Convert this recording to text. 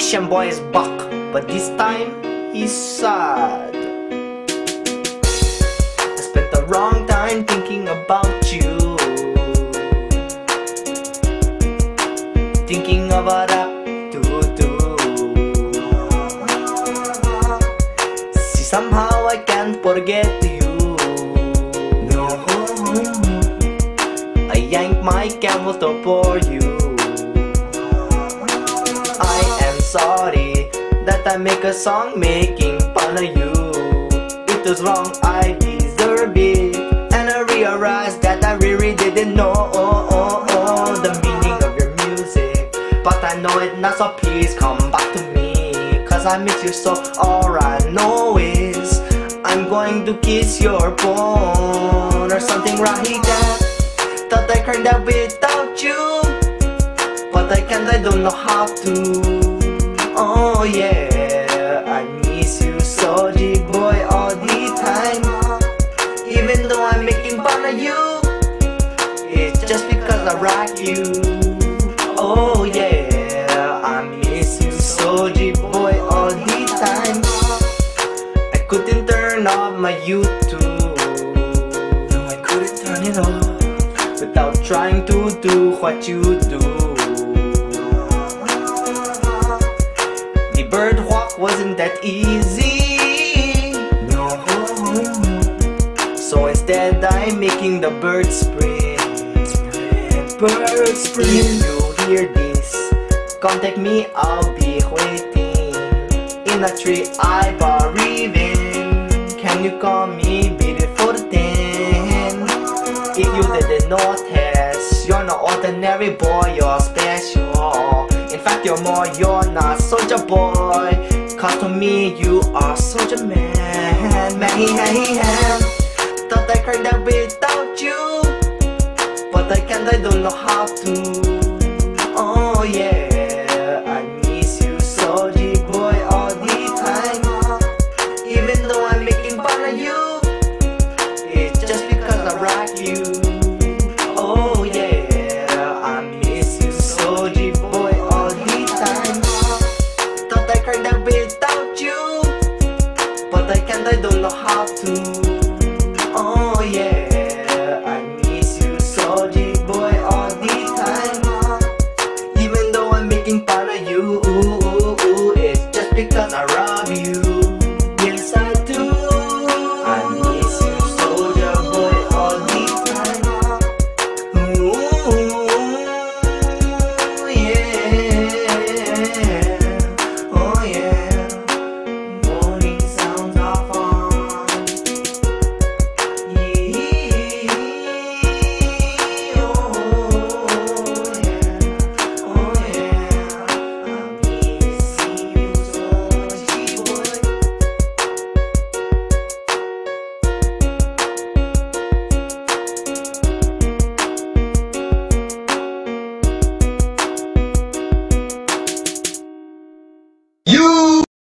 Asian boy is back, but this time he's sad. I spent the wrong time thinking about you, thinking of what up to do. See, somehow I can't forget you. No, I yanked my camel toe for you. I am sorry that I make a song making fun of you. It was wrong, I deserve it, and I realized that I really didn't know the meaning of your music. But I know it now, so please come back to me, cause I miss you so. All I know is I'm going to kiss your phone or something right there. Thought I cried out without you, but I can't, I don't know how to. Oh yeah, I miss you so, G-boy, all the time. Even though I'm making fun of you, it's just because I rock you. Oh yeah, I miss you so, G-boy, all the time. I couldn't turn off my YouTube, no, I couldn't turn it off without trying to do what you do. The bird walk wasn't that easy, no. So instead I'm making the bird sprint. Bird sprint. If you hear this, contact me, I'll be waiting in a tree I've arriving. Can you call me beautiful thing? If you didn't notice, you're not ordinary boy, you're special. In fact, you're more, you're not soldier boy, cause to me you are soldier man. Man, thought I cried out without you, but I can't, I don't know how to.